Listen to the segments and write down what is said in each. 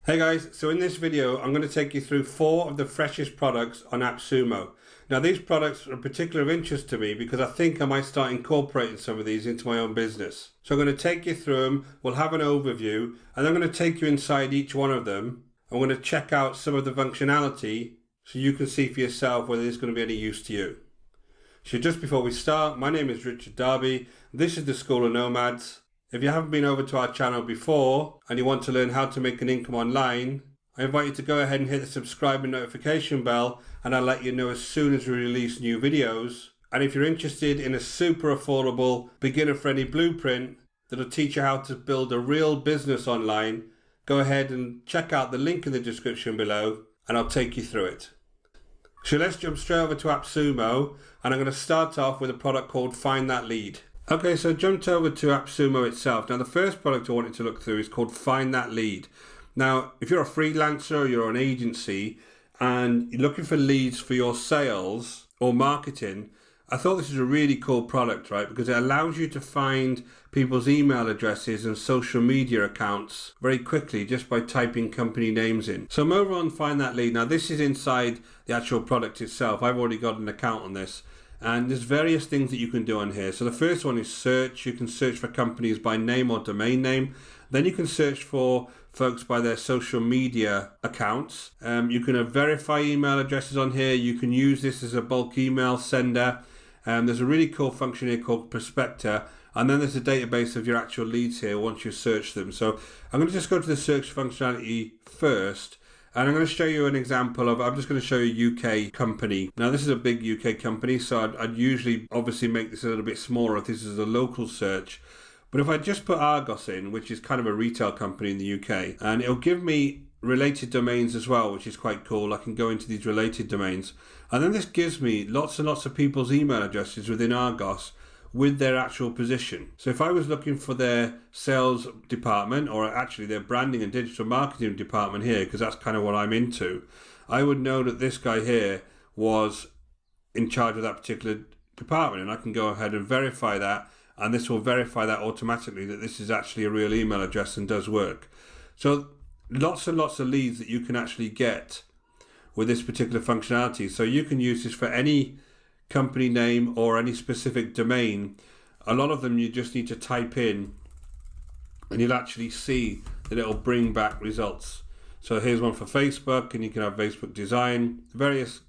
Hey guys, so in this video I'm going to take you through 4 of the freshest products on AppSumo. Now these products are particularly of interest to me because I think I might start incorporating some of these into my own business. So I'm going to take you through them, we'll have an overview, and I'm going to take you inside each one of them. I'm going to check out some of the functionality so you can see for yourself whether it's going to be any use to you. So just before we start, my name is Richard Darby, this is the School of Nomads. If you haven't been over to our channel before and you want to learn how to make an income online, I invite you to go ahead and hit the subscribe and notification bell, and I'll let you know as soon as we release new videos. And if you're interested in a super affordable, beginner-friendly blueprint that'll teach you how to build a real business online, go ahead and check out the link in the description below and I'll take you through it. So let's jump straight over to AppSumo, and I'm going to start off with a product called Find That Lead. Okay, so I jumped over to AppSumo itself. Now the first product I wanted to look through is called Find That Lead. Now, if you're a freelancer or you're an agency and you're looking for leads for your sales or marketing, I thought this is a really cool product, right? Because it allows you to find people's email addresses and social media accounts very quickly just by typing company names in. So I'm over on Find That Lead. Now this is inside the actual product itself. I've already got an account on this. And there's various things that you can do on here. So the first one is search. You can search for companies by name or domain name. Then you can search for folks by their social media accounts. You can verify email addresses on here. You can use this as a bulk email sender. There's a really cool function here called Prospector. And then there's a database of your actual leads here once you search them. So I'm going to just go to the search functionality first. And I'm going to show you an example of, I'm just going to show you a UK company. Now this is a big UK company, so I'd usually obviously make this a little bit smaller if this is a local search. But if I just put Argos in, which is kind of a retail company in the UK, and it'll give me related domains as well, which is quite cool. I can go into these related domains. And then this gives me lots and lots of people's email addresses within Argos with their actual position. So if I was looking for their sales department, or actually their branding and digital marketing department here, because that's kind of what I'm into, I would know that this guy here was in charge of that particular department, and I can go ahead and verify that, and this will verify that automatically that this is actually a real email address and does work. So lots and lots of leads that you can actually get with this particular functionality. So you can use this for any company name or any specific domain. A lot of them you just need to type in and you'll actually see that it'll bring back results. So here's one for Facebook, and you can have Facebook design, various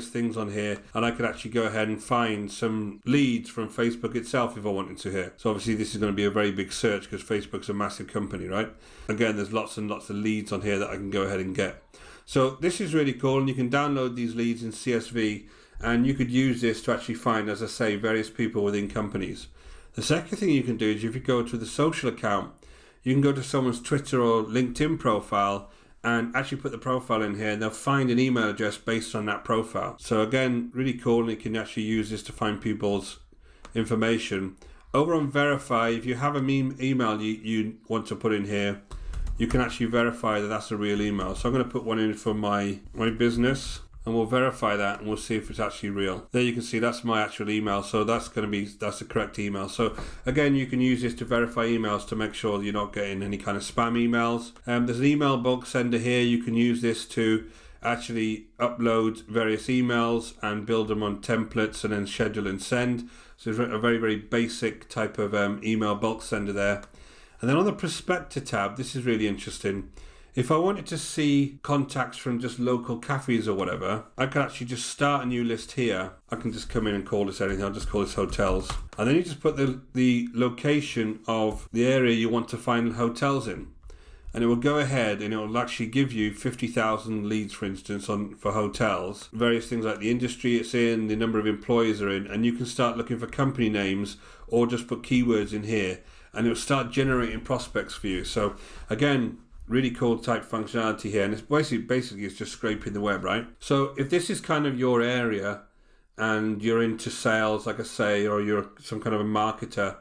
things on here, and I could actually go ahead and find some leads from Facebook itself if I wanted to here. So obviously this is going to be a very big search because Facebook's a massive company, right? Again, there's lots and lots of leads on here that I can go ahead and get. So this is really cool, and you can download these leads in CSV, and you could use this to actually find, as I say, various people within companies. The second thing you can do is if you go to the social account, you can go to someone's Twitter or LinkedIn profile and actually put the profile in here, and they'll find an email address based on that profile. So again, really cool, and you can actually use this to find people's information. Over on Verify, if you have an email you want to put in here, you can actually verify that that's a real email. So I'm going to put one in for my business, and we'll verify that and we'll see if it's actually real. There you can see that's my actual email, so that's the correct email. So again, you can use this to verify emails to make sure you're not getting any kind of spam emails. There's an email bulk sender here. You can use this to actually upload various emails and build them on templates and then schedule and send. So it's a very, very basic type of email bulk sender there. And then on the Prospector tab, this is really interesting. If I wanted to see contacts from just local cafes or whatever, I could actually just start a new list here. I can just come in and call this anything. I'll just call this hotels. And then you just put the location of the area you want to find hotels in. And it will go ahead and it will actually give you 50,000 leads, for instance, for hotels. Various things like the industry it's in, the number of employees are in, and you can start looking for company names or just put keywords in here, and it will start generating prospects for you. So again, really cool type functionality here, and it's basically it's just scraping the web, right? So if this is kind of your area and you're into sales, like I say, or you're some kind of a marketer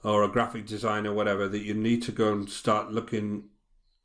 or a graphic designer, whatever, that you need to go and start looking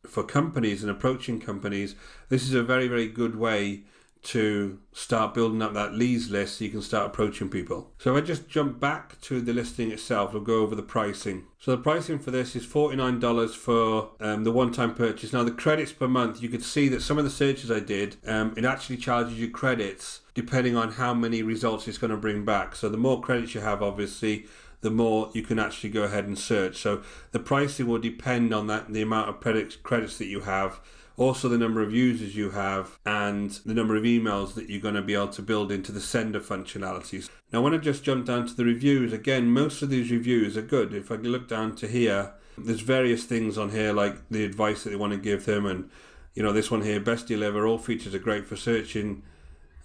for companies and approaching companies, this is a very, very good way to start building up that leads list so you can start approaching people. So if I just jump back to the listing itself, we'll go over the pricing. So the pricing for this is $49 for the one-time purchase. Now the credits per month, you could see that some of the searches I did, it actually charges you credits depending on how many results it's going to bring back. So the more credits you have, obviously, the more you can actually go ahead and search. So the pricing will depend on that, the amount of credits that you have, also the number of users you have, and the number of emails that you're going to be able to build into the sender functionalities. Now when I just jump down to the reviews, again, most of these reviews are good. If I look down to here, there's various things on here like the advice that they want to give them, and this one here, best deal ever, all features are great for searching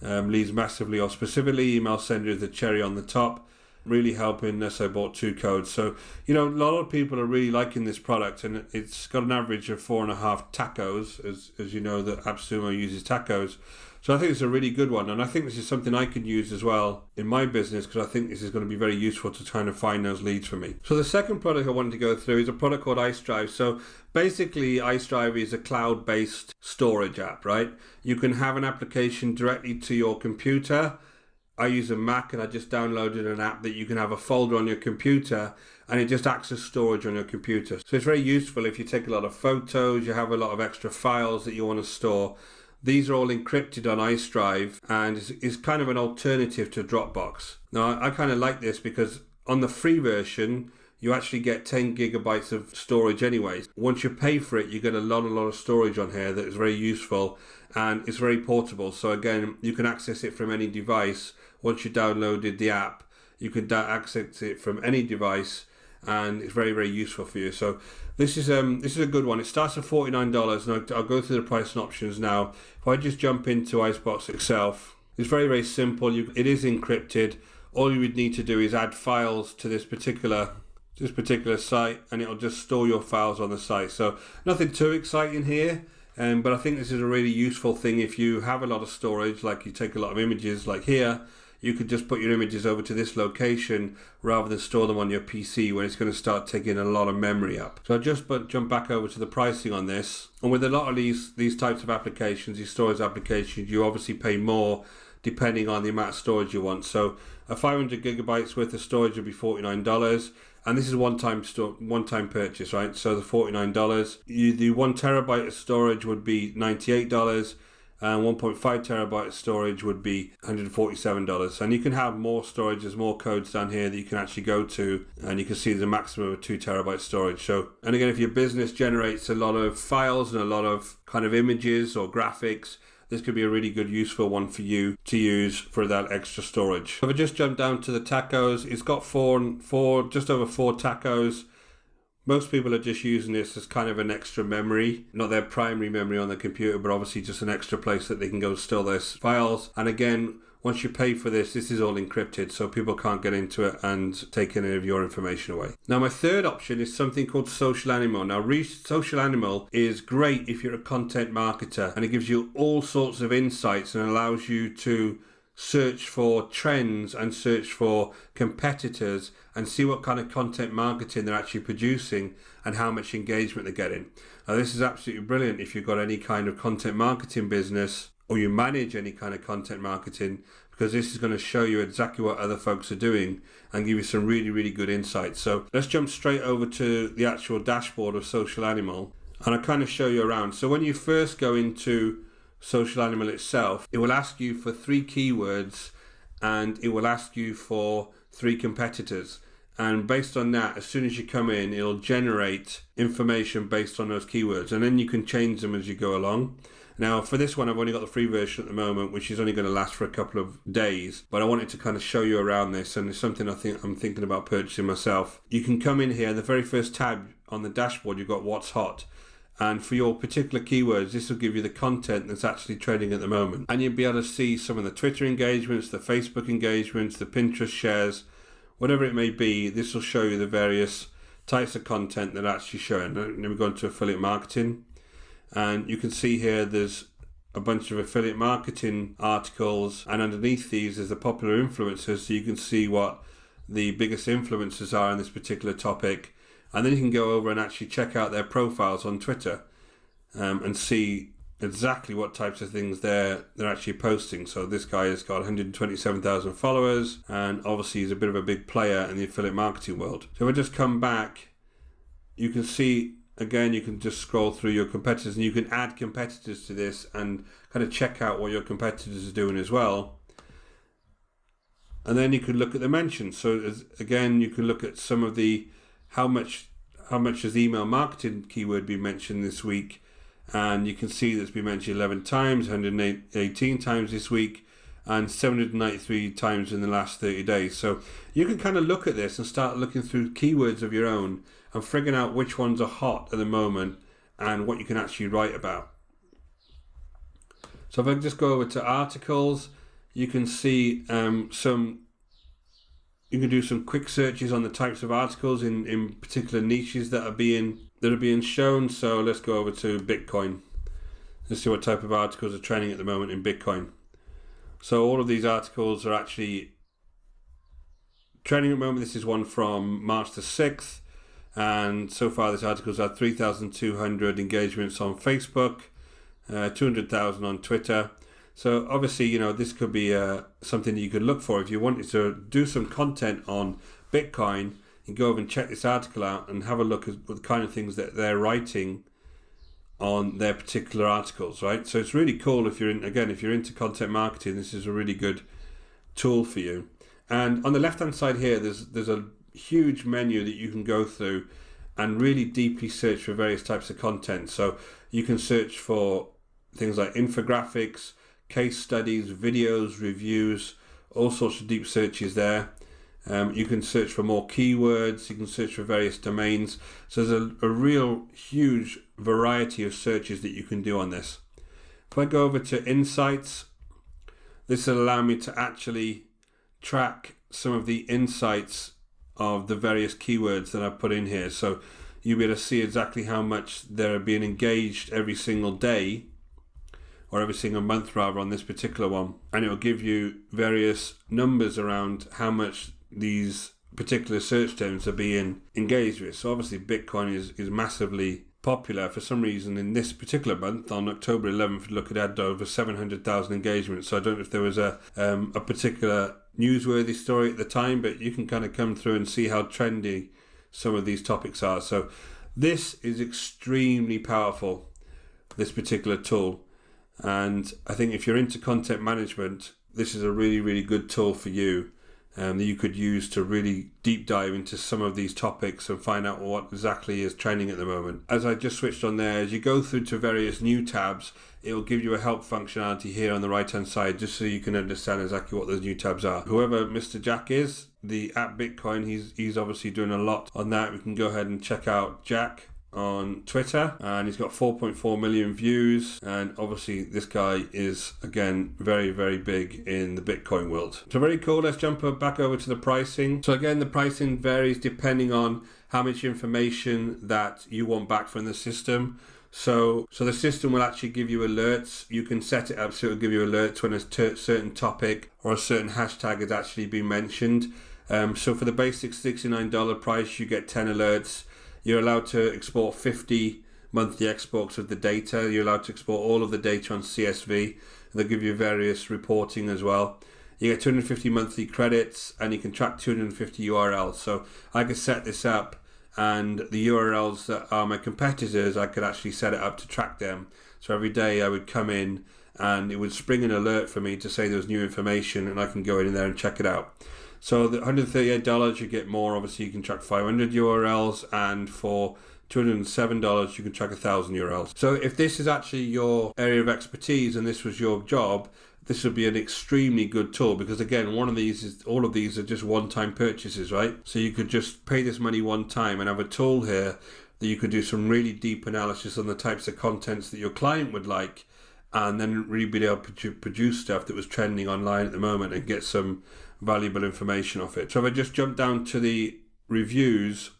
leads massively or specifically, email sender is the cherry on the top, really helping us. I bought 2 codes. So a lot of people are really liking this product, and it's got an average of 4.5 tacos, as you know that AppSumo uses tacos. So I think it's a really good one, and I think this is something I could use as well in my business, because I think this is going to be very useful to trying to find those leads for me. So the second product I wanted to go through is a product called icedrive. So basically icedrive is a cloud-based storage app, right? You can have an application directly to your computer. I use a Mac, and I just downloaded an app that you can have a folder on your computer, and it just acts as storage on your computer. So it's very useful if you take a lot of photos, you have a lot of extra files that you want to store. These are all encrypted on icedrive, and it's kind of an alternative to Dropbox. Now I kind of like this because on the free version, you actually get 10 gigabytes of storage anyways. Once you pay for it, you get a lot of storage on here that is very useful, and it's very portable. So again, you can access it from any device. Once you downloaded the app, you can access it from any device, and it's very, very useful for you. So this is a good one. It starts at $49, and I'll go through the price and options now. If I just jump into Icebox itself, it's very, very simple. It is encrypted. All you would need to do is add files to this particular site, and it'll just store your files on the site. So nothing too exciting here. But I think this is a really useful thing if you have a lot of storage, like you take a lot of images, like here. You could just put your images over to this location rather than store them on your PC, when it's going to start taking a lot of memory up. So I'll just jump back over to the pricing on this. And with a lot of these types of applications, these storage applications, you obviously pay more depending on the amount of storage you want. So a 500 gigabytes worth of storage would be $49. And this is one-time purchase, right? So the $49. The 1 terabyte of storage would be $98. And 1.5 terabyte of storage would be $147. And you can have more storage. There's more codes down here that you can actually go to, and you can see there's a maximum of 2 terabyte storage. So, and again, if your business generates a lot of files and a lot of kind of images or graphics, this could be a really good, useful one for you to use for that extra storage. If I just jump down to the tacos, it's got just over 4 tacos. Most people are just using this as kind of an extra memory, not their primary memory on the computer, but obviously just an extra place that they can go store their files. And again, once you pay for this is all encrypted, so people can't get into it and take any of your information away. Now, my third option is something called Social Animal. Now, Social Animal is great if you're a content marketer, and it gives you all sorts of insights and allows you to search for trends and search for competitors and see what kind of content marketing they're actually producing and how much engagement they're getting. Now, this is absolutely brilliant if you've got any kind of content marketing business or you manage any kind of content marketing, because this is going to show you exactly what other folks are doing and give you some really, really good insights. So let's jump straight over to the actual dashboard of Social Animal, and I'll kind of show you around. So when you first go into Social Animal itself, it will ask you for 3 keywords, and it will ask you for 3 competitors. And based on that, as soon as you come in, it'll generate information based on those keywords, and then you can change them as you go along. Now, for this one, I've only got the free version at the moment, which is only going to last for a couple of days, but I wanted to kind of show you around this, and it's something I'm thinking about purchasing myself. You can come in here, the very first tab on the dashboard, you've got what's hot. And for your particular keywords, this will give you the content that's actually trending at the moment. And you'll be able to see some of the Twitter engagements, the Facebook engagements, the Pinterest shares, whatever it may be. This will show you the various types of content that are actually showing. Then we go into affiliate marketing. And you can see here there's a bunch of affiliate marketing articles. And underneath these is the popular influencers. So you can see what the biggest influencers are in this particular topic. And then you can go over and actually check out their profiles on Twitter and see exactly what types of things they're actually posting. So this guy has got 127,000 followers, and obviously he's a bit of a big player in the affiliate marketing world. So if I just come back, you can see again, you can just scroll through your competitors, and you can add competitors to this and kind of check out what your competitors are doing as well. And then you can look at the mentions. So again, you can look at some of the how much has email marketing keyword been mentioned this week, and you can see that's been mentioned 11 times, 118 times this week, and 793 times in the last 30 days. So you can kind of look at this and start looking through keywords of your own and figuring out which ones are hot at the moment and what you can actually write about. So if I just go over to articles, you can see you can do some quick searches on the types of articles in particular niches that are being shown. So let's go over to Bitcoin. Let's see what type of articles are trending at the moment in Bitcoin. So all of these articles are actually trending at the moment. This is one from March the 6th. And so far this article's had 3,200 engagements on Facebook, 200,000 on Twitter. So obviously, this could be something that you could look for if you wanted to do some content on Bitcoin. You go over and check this article out and have a look at the kind of things that they're writing on their particular articles, right? So it's really cool if you're into content marketing. This is a really good tool for you. And on the left-hand side here, there's a huge menu that you can go through and really deeply search for various types of content. So you can search for things like infographics, case studies, videos, reviews, all sorts of deep searches there. You can search for more keywords, you can search for various domains. So there's a real huge variety of searches that you can do on this. If I go over to insights, this will allow me to actually track some of the insights of the various keywords that I've put in here. So you'll be able to see exactly how much they're being engaged every single day, or every single month rather, on this particular one. And it will give you various numbers around how much these particular search terms are being engaged with. So obviously Bitcoin is massively popular. For some reason in this particular month, on October 11th, look, it had over 700,000 engagements. So I don't know if there was a particular newsworthy story at the time, but you can kind of come through and see how trendy some of these topics are. So this is extremely powerful, this particular tool. And I think if you're into content management, this is a really, really good tool for you that you could use to really deep dive into some of these topics and find out what exactly is trending at the moment. As I just switched on there, as you go through to various new tabs, it will give you a help functionality here on the right hand side, just so you can understand exactly what those new tabs are. Whoever Mr. Jack is, the app Bitcoin, he's obviously doing a lot on that. We can go ahead and check out Jack on Twitter, and he's got 4.4 million views, and obviously this guy is again very, very big in the Bitcoin world. So very cool. Let's jump back over to the pricing. So again, the pricing varies depending on how much information that you want back from the system. So the system will actually give you alerts. You can set it up so it'll give you alerts when a certain topic or a certain hashtag has actually been mentioned. So for the basic $69 price, you get 10 alerts. You're allowed to export 50 monthly exports of the data. You're allowed to export all of the data on CSV. They'll give you various reporting as well. You get 250 monthly credits, and you can track 250 URLs. So I could set this up, and the URLs that are my competitors, I could actually set it up to track them. So every day I would come in and it would spring an alert for me to say there was new information, and I can go in there and check it out. So the $138 you get more. Obviously you can track 500 URLs, and for $207 you can track 1,000 URLs. So if this is actually your area of expertise and this was your job, this would be an extremely good tool, because again, all of these are just one-time purchases, right? So you could just pay this money one time and have a tool here that you could do some really deep analysis on the types of contents that your client would like, and then really be able to produce stuff that was trending online at the moment and get some valuable information off it. So if I just jump down to the reviews,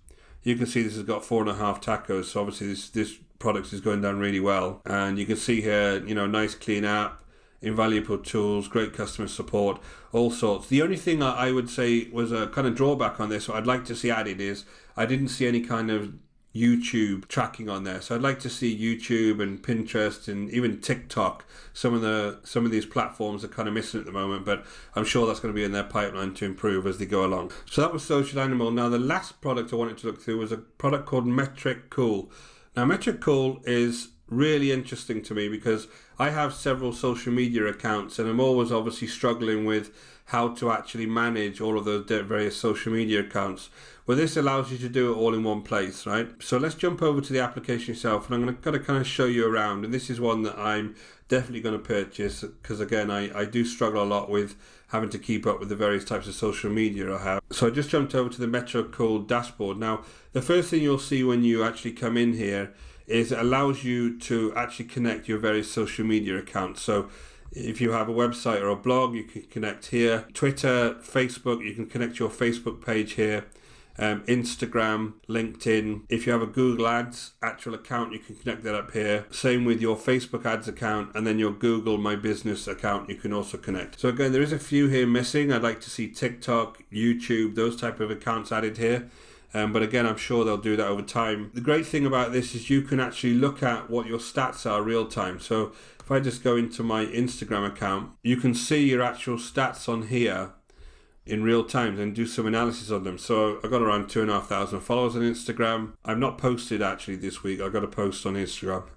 you can see this has got 4.5 tacos. So obviously this product is going down really well. And you can see here, nice clean app, invaluable tools, great customer support, all sorts. The only thing I would say was a kind of drawback on this, what I'd like to see added, is I didn't see any kind of YouTube tracking on there. So I'd like to see YouTube and Pinterest and even TikTok. Some of these platforms are kind of missing at the moment, but I'm sure that's going to be in their pipeline to improve as they go along. So that was Social Animal. Now the last product I wanted to look through was a product called Metricool. Now Metricool is really interesting to me because I have several social media accounts and I'm always obviously struggling with how to actually manage all of those various social media accounts. Well, this allows you to do it all in one place, right? So let's jump over to the application itself, and I'm going to kind of show you around. And this is one that I'm definitely going to purchase because, again, I do struggle a lot with having to keep up with the various types of social media I have. So I just jumped over to the Metricool dashboard. Now, the first thing you'll see when you actually come in here is it allows you to actually connect your various social media accounts. So if you have a website or a blog, you can connect here. Twitter, Facebook, you can connect your Facebook page here. Instagram, LinkedIn. If you have a Google Ads actual account, you can connect that up here. Same with your Facebook ads account, and then your Google My Business account you can also connect. So again, there is a few here missing. I'd like to see TikTok, YouTube, those type of accounts added here. But again, I'm sure they'll do that over time. The great thing about this is you can actually look at what your stats are real time. So if I just go into my Instagram account, you can see your actual stats on here in real time and do some analysis on them. So I got around 2,500 followers on Instagram. I've not posted actually this week. I got a post on Instagram,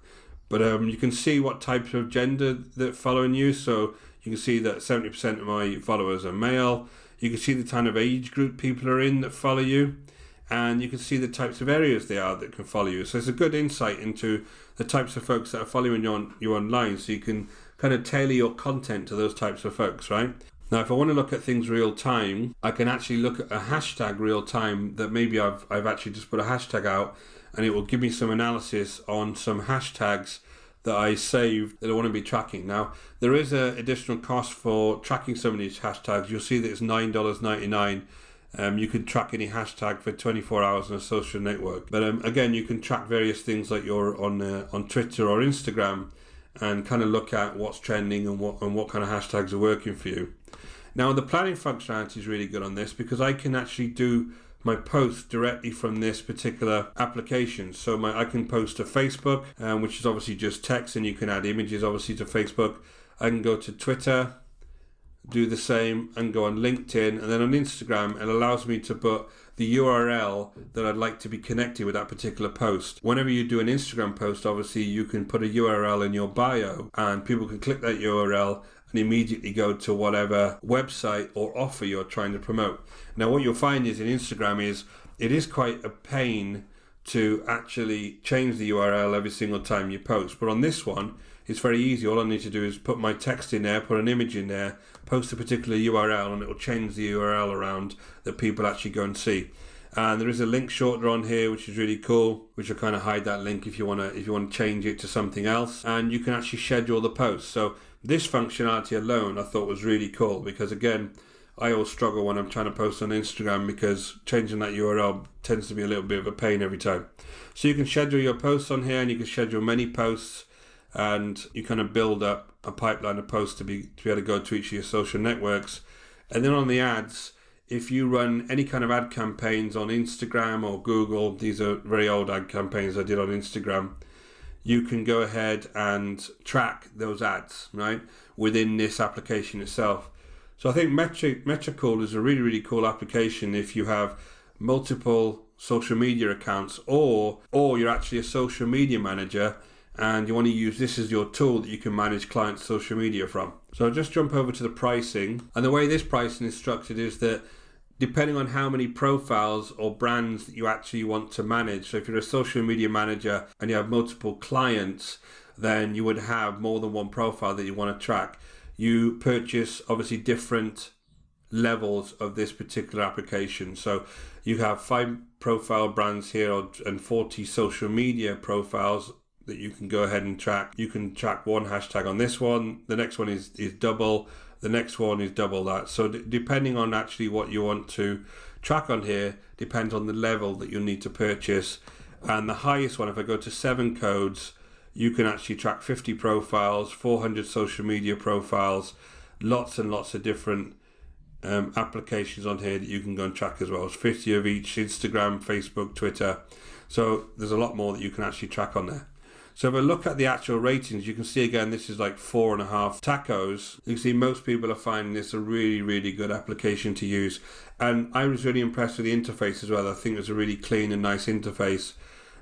but you can see what type of gender that following you. So you can see that 70% of my followers are male. You can see the kind of age group people are in that follow you, and you can see the types of areas they are that can follow you. So it's a good insight into the types of folks that are following you online, so you can kind of tailor your content to those types of folks, right? Now, if I want to look at things real time, I can actually look at a hashtag real time that maybe I've actually just put a hashtag out, and it will give me some analysis on some hashtags that I saved that I want to be tracking. Now, there is an additional cost for tracking some of these hashtags. You'll see that it's $9.99. You can track any hashtag for 24 hours on a social network. But again, you can track various things like you're on Twitter or Instagram and kind of look at what's trending and what kind of hashtags are working for you. Now, the planning functionality is really good on this because I can actually do my posts directly from this particular application. So I can post to Facebook, which is obviously just text, and you can add images obviously to Facebook. I can go to Twitter, do the same, and go on LinkedIn, and then on Instagram it allows me to put the URL that I'd like to be connected with that particular post. Whenever you do an Instagram post, obviously you can put a URL in your bio and people can click that URL and immediately go to whatever website or offer you're trying to promote. Now, what you'll find is in Instagram is it is quite a pain to actually change the URL every single time you post. But on this one, it's very easy. All I need to do is put my text in there, put an image in there, post a particular URL, and it will change the URL around that people actually go and see. And there is a link shortener on here, which is really cool, which will kind of hide that link if you want to change it to something else. And you can actually schedule the post. So this functionality alone I thought was really cool because, again, I always struggle when I'm trying to post on Instagram because changing that URL tends to be a little bit of a pain every time. So you can schedule your posts on here, and you can schedule many posts, and you kind of build up a pipeline of posts to be able to go to each of your social networks. And then on the ads, if you run any kind of ad campaigns on Instagram or Google, these are very old ad campaigns I did on Instagram, you can go ahead and track those ads, right, within this application itself. So I think Metricool is a really, really cool application if you have multiple social media accounts or you're actually a social media manager and you want to use this as your tool that you can manage clients' social media from. So I'll just jump over to the pricing. And the way this pricing is structured is that depending on how many profiles or brands that you actually want to manage, so if you're a social media manager and you have multiple clients, then you would have more than one profile that you want to track. You purchase obviously different levels of this particular application. So you have 5 profile brands here and 40 social media profiles that you can go ahead and track. You can track one hashtag on this one. The next one is double. The next one is double that. So depending on actually what you want to track on here, depends on the level that you'll need to purchase. And the highest one, if I go to 7 codes, you can actually track 50 profiles, 400 social media profiles, lots and lots of different applications on here that you can go and track as well. It's 50 of each: Instagram, Facebook, Twitter. So there's a lot more that you can actually track on there. So if I look at the actual ratings, you can see again, this is like 4.5 tacos. You can see most people are finding this a really, really good application to use. And I was really impressed with the interface as well. I think it's a really clean and nice interface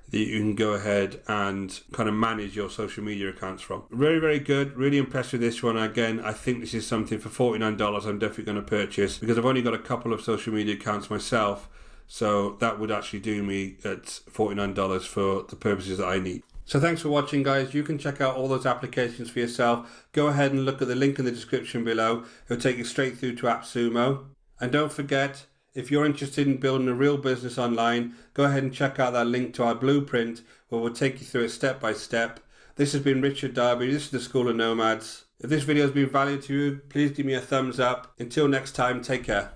that you can go ahead and kind of manage your social media accounts from. Very, very good. Really impressed with this one. Again, I think this is something for $49 I'm definitely going to purchase, because I've only got a couple of social media accounts myself. So that would actually do me at $49 for the purposes that I need. So thanks for watching, guys. You can check out all those applications for yourself. Go ahead and look at the link in the description below. It'll take you straight through to AppSumo. And don't forget, if you're interested in building a real business online, go ahead and check out that link to our blueprint, where we'll take you through it step by step. This has been Richard Darby. This is the School of Nomads. If this video has been valuable to you, please give me a thumbs up. Until next time, take care.